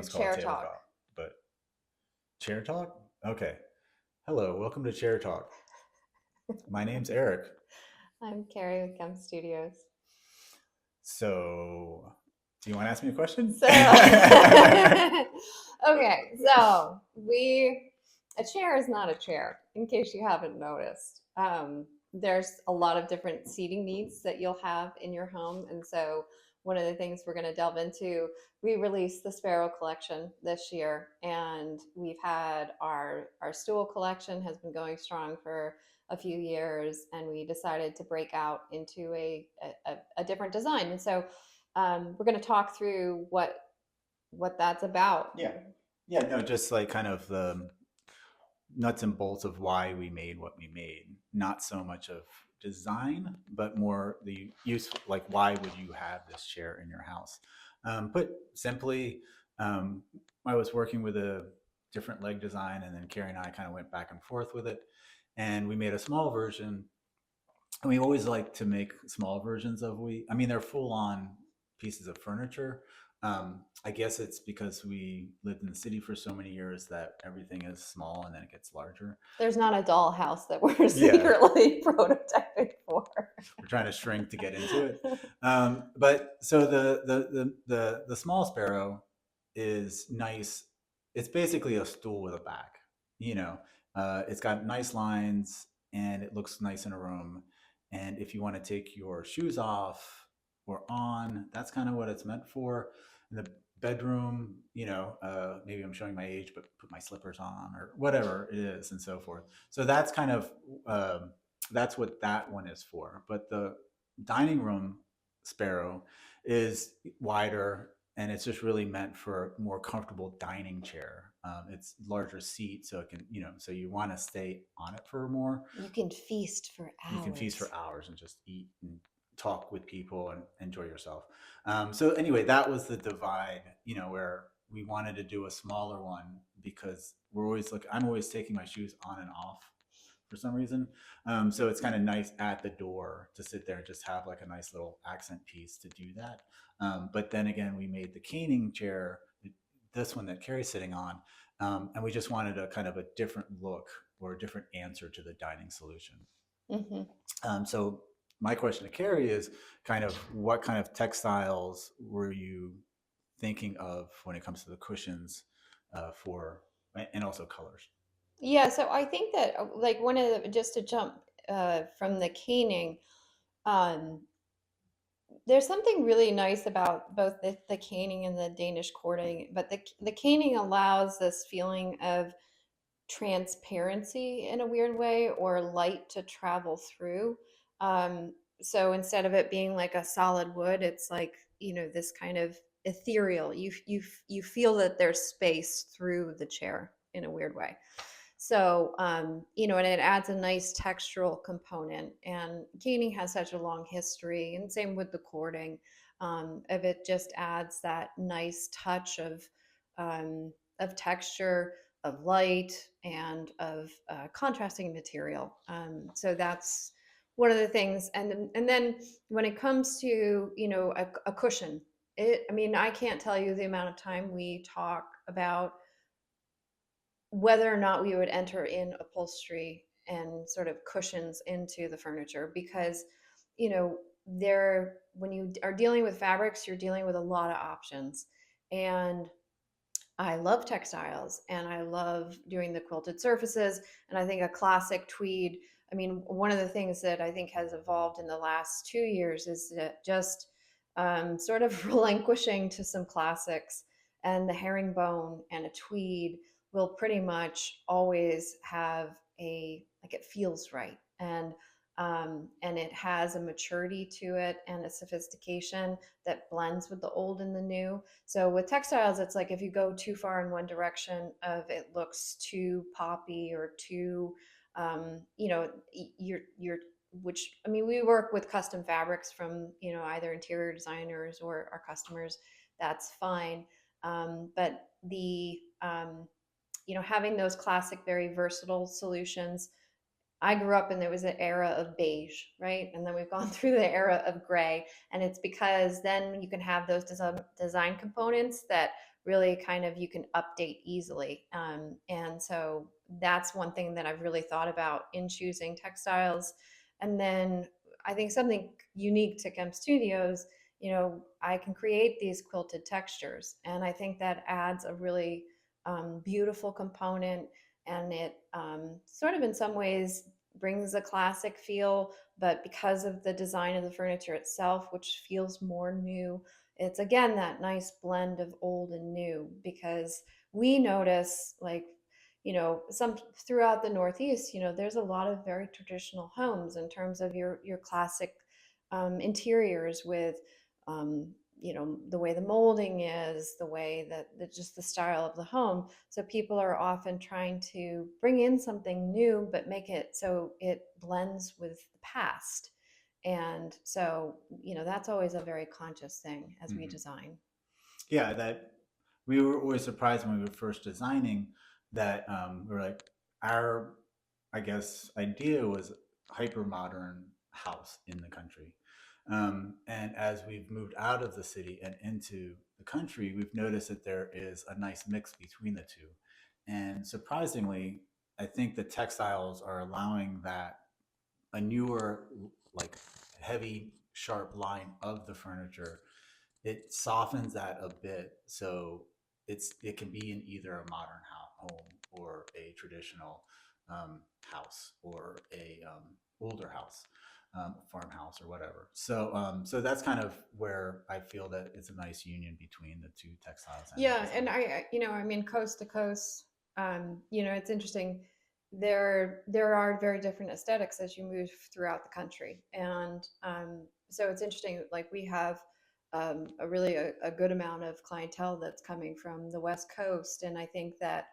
Let's call it Chair talk. tabletop. But chair talk? Okay. Hello, welcome to Chair Talk. My name's Erik. I'm Kari with KHEM Studios. So, do you want to ask me a question? So, okay, so a chair is not a chair, in case you haven't noticed. There's a lot of different seating needs that you'll have in your home. And so, one of the things we're going to delve into, we released the Sparrow Collection this year, and we've had our stool collection has been going strong for a few years, and we decided to break out into a different design. And so, we're going to talk through what that's about. Yeah. Yeah, no, just like kind of the nuts and bolts of why we made what we made. Not so much of design, but more the use, like why would you have this chair in your house? Put simply, um, I was working with a different leg design, and then Carrie and I kind of went back and forth with it, and we made a small version. And we always like to make small versions of I mean, they're full on pieces of furniture. I guess it's because we lived in the city for so many years that everything is small and then it gets larger. There's not a dollhouse that we're Yeah, secretly prototyping for. we're trying to shrink to get into it. But so the small sparrow is nice. It's basically a stool with a back. You know, it's got nice lines and it looks nice in a room. And if you want to take your shoes off or on, that's kind of what it's meant for. In the bedroom, maybe I'm showing my age, but put my slippers on or whatever it is, and so forth. So that's kind of that's what that one is for. But the dining room sparrow is wider and it's just really meant for a more comfortable dining chair. It's larger seat, so it can, so you want to stay on it for more. You can feast for You can feast hours. for hours and just eat and talk with people and enjoy yourself. So anyway, that was the divide, where we wanted to do a smaller one because I'm always taking my shoes on and off for some reason. So it's kind of nice at the door to sit there and just have like a nice little accent piece to do that. But then again, we made the caning chair, this one that Carrie's sitting on, and we just wanted a kind of a different look or a different answer to the dining solution. Mm-hmm. So my question to Carrie is kind of what kind of textiles were you thinking of when it comes to the cushions for, and also colors? Yeah, so I think that like one of the just to jump from the caning, um, there's something really nice about both the caning and the Danish cording, but the caning allows this feeling of transparency in a weird way or light to travel through. So instead of it being like a solid wood, it's like, this kind of ethereal. You feel that there's space through the chair in a weird way. So, and it adds a nice textural component. And caning has such a long history, and same with the cording. Of it just adds that nice touch of texture, of light, and of contrasting material. So that's one of the things. And then when it comes to a cushion, I mean, I can't tell you the amount of time we talk about whether or not we would enter in upholstery and sort of cushions into the furniture because you know there when you are dealing with fabrics, you're dealing with a lot of options. And I love textiles and I love doing the quilted surfaces. And I think a classic tweed, I mean, one of the things that I think has evolved in the last 2 years is that just sort of relinquishing to some classics. And the herringbone and a tweed will pretty much always have like it feels right. And it has a maturity to it and a sophistication that blends with the old and the new. So with textiles, it's like if you go too far in one direction, of it looks too poppy or too, you're which I mean, we work with custom fabrics from either interior designers or our customers. That's fine, but the having those classic, very versatile solutions I grew up and there was an era of beige, right? And then we've gone through the era of gray. And it's because then you can have those design components that really kind of you can update easily. And so that's one thing that I've really thought about in choosing textiles. And then I think something unique to KHEM Studios, I can create these quilted textures. And I think that adds a really beautiful component, and it sort of in some ways brings a classic feel, but because of the design of the furniture itself, which feels more new, it's again that nice blend of old and new. Because we notice, like, some throughout the Northeast, there's a lot of very traditional homes in terms of your classic interiors with the way the molding is, the way that just the style of the home. So people are often trying to bring in something new, but make it so it blends with the past. And so, that's always a very conscious thing as we Mhm. design. Yeah, that we were always surprised when we were first designing that we were like, our, I guess, idea was hyper modern house in the country. And as we've moved out of the city and into the country, we've noticed that there is a nice mix between the two. And surprisingly, I think the textiles are allowing that a newer, like heavy, sharp line of the furniture, it softens that a bit, so it can be in either a modern home or a traditional house or a older house, farmhouse or whatever. So that's kind of where I feel that it's a nice union between the two textiles and the Yeah, design. and I mean, coast to coast, it's interesting. There are very different aesthetics as you move throughout the country, and so it's interesting. Like we have a good amount of clientele that's coming from the West Coast, and I think that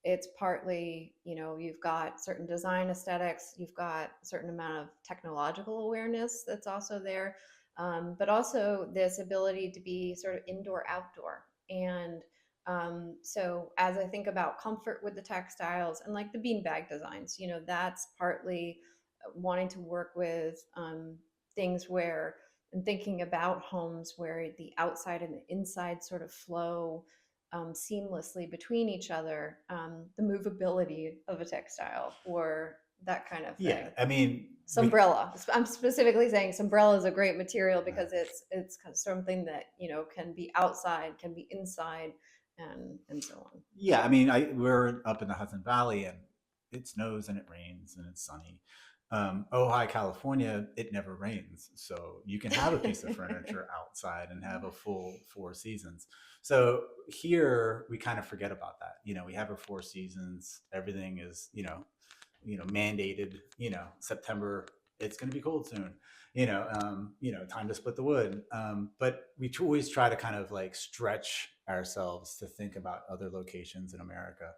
it's partly, you've got certain design aesthetics, you've got a certain amount of technological awareness that's also there, but also this ability to be sort of indoor outdoor. And so as I think about comfort with the textiles and like the beanbag designs, that's partly wanting to work with things where and thinking about homes where the outside and the inside sort of flow seamlessly between each other, the movability of a textile or that kind of Yeah, thing. I mean, Sombrella. I'm specifically saying Sombrella is a great material because it's something that can be outside, can be inside, and so on. yeah, I mean, we're up in the Hudson Valley, and it snows and it rains and it's sunny. Ojai, California, it never rains, so you can have a piece of furniture outside and have a full 4 seasons. So here we kind of forget about that. We have our 4 seasons. Everything is mandated. September, it's going to be cold soon. Time to split the wood. But we always try to kind of like stretch ourselves to think about other locations in America.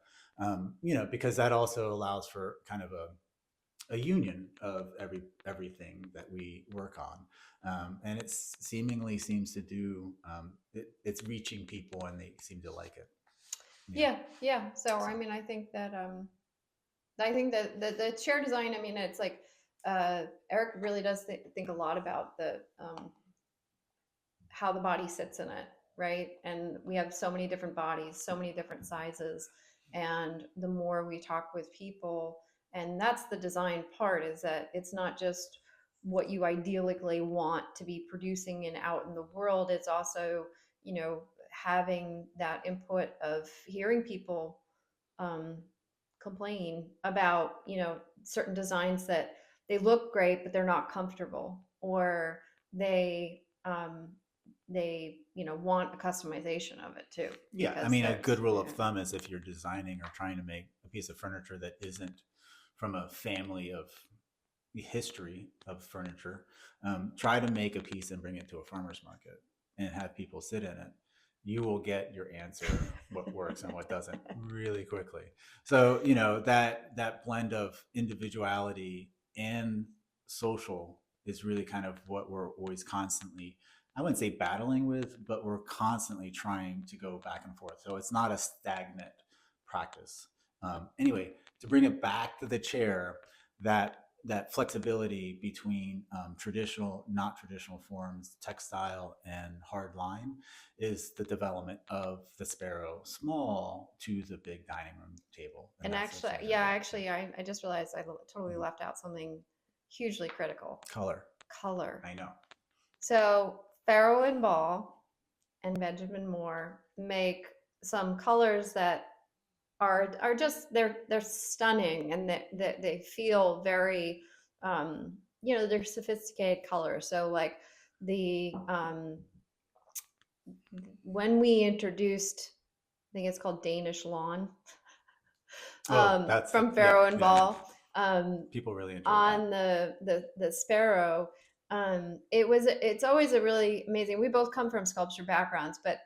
Because that also allows for kind of a union of everything that we work on, and it seemingly seems to do. It's reaching people, and they seem to like it. Yeah. Yeah, yeah. So So I mean, I think that the chair design. I mean, it's like Eric really does think a lot about the how the body sits in it, right? And we have so many different bodies, so many different sizes. And the more we talk with people, and that's the design part, is that it's not just what you ideally want to be producing and out in the world. It's also, having that input of hearing people um, complain about, certain designs that they look great, but they're not comfortable, or they want a customization of it too, yeah, I because mean, a there's good rule of thumb is if you're designing or trying to make a piece of furniture that isn't from a family of history of furniture, try to make a piece and bring it to a farmer's market and have people sit in it. You will get your answer, what works and what doesn't, really quickly. So that blend of individuality and social is really kind of what we're always constantly, I wouldn't say battling with, but we're constantly trying to go back and forth. So it's not a stagnant practice. Anyway, to bring it back to the chair, that flexibility between traditional, not traditional forms, textile and hard line, is the development of the Sparrow small to the big dining room table, and And that's what actually, you're yeah, doing. actually, I just realized totally Mhm. left out something hugely critical. Color, Color. I know. So Farrow and Ball and Benjamin Moore make some colors that are just they're stunning, and that they feel very they're sophisticated colors. So like the when we introduced, I think it's called Danish lawn, Oh, that's from yeah, Farrow and yeah, yeah. Ball, People really enjoyed that. on the Sparrow. It's always a really amazing. We both come from sculpture backgrounds, but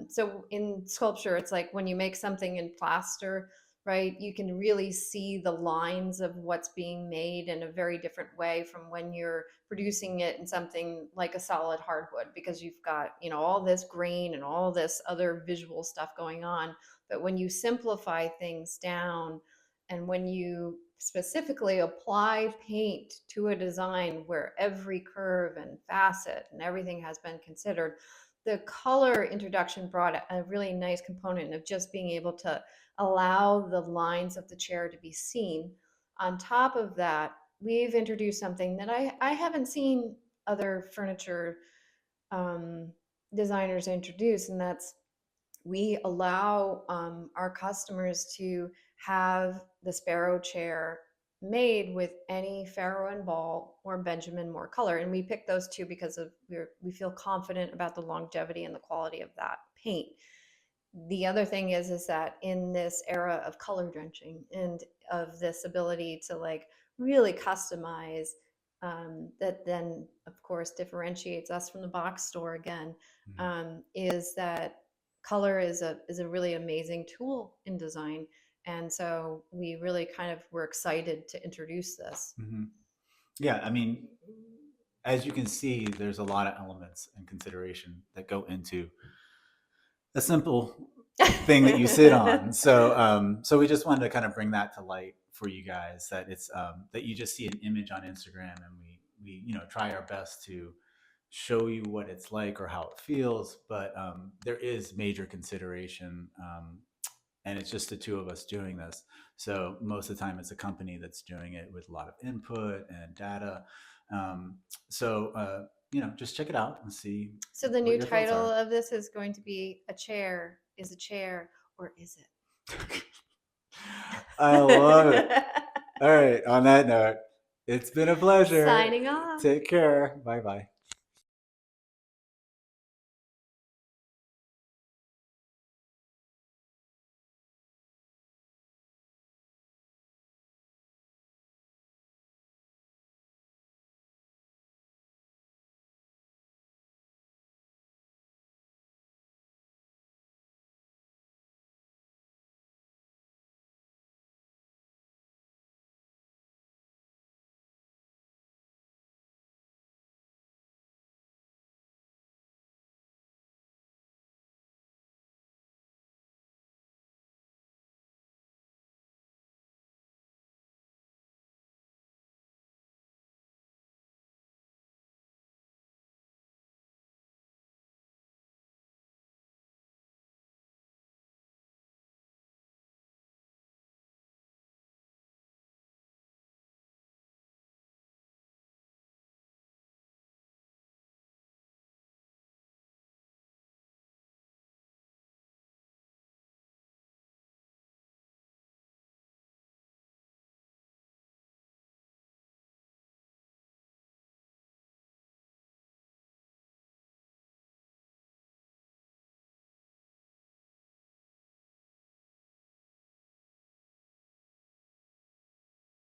so in sculpture, it's like when you make something in plaster, right? You can really see the lines of what's being made in a very different way from when you're producing it in something like a solid hardwood, because you've got, all this grain and all this other visual stuff going on. But when you simplify things down, and when you specifically apply paint to a design where every curve and facet and everything has been considered, the color introduction brought a really nice component of just being able to allow the lines of the chair to be seen. On top of that, we've introduced something that I haven't seen other furniture um, designers introduce, and that's we allow our customers to have the Sparrow chair made with any Farrow and Ball or Benjamin Moore color. And we picked those two because we feel confident about the longevity and the quality of that paint. The other thing is that in this era of color drenching and of this ability to like really customize, that then of course differentiates us from the box store again, Mhm. is that color is a really amazing tool in design. And so we really kind of were excited to introduce this. Hmm. Yeah, I mean, as you can see, there's a lot of elements and consideration that go into a simple thing that you sit on. So we just wanted to kind of bring that to light for you guys, that it's that you just see an image on Instagram, and we try our best to show you what it's like or how it feels, but there is major consideration, and it's just the two of us doing this. So most of the time, it's a company that's doing it with a lot of input and data. Um, so just check it out and see So the what new your thoughts title are. of this is going to be A Chair is a Chair, or Is I love it. It? All right. On that note, it's been a pleasure. Signing off. Take care. Bye bye.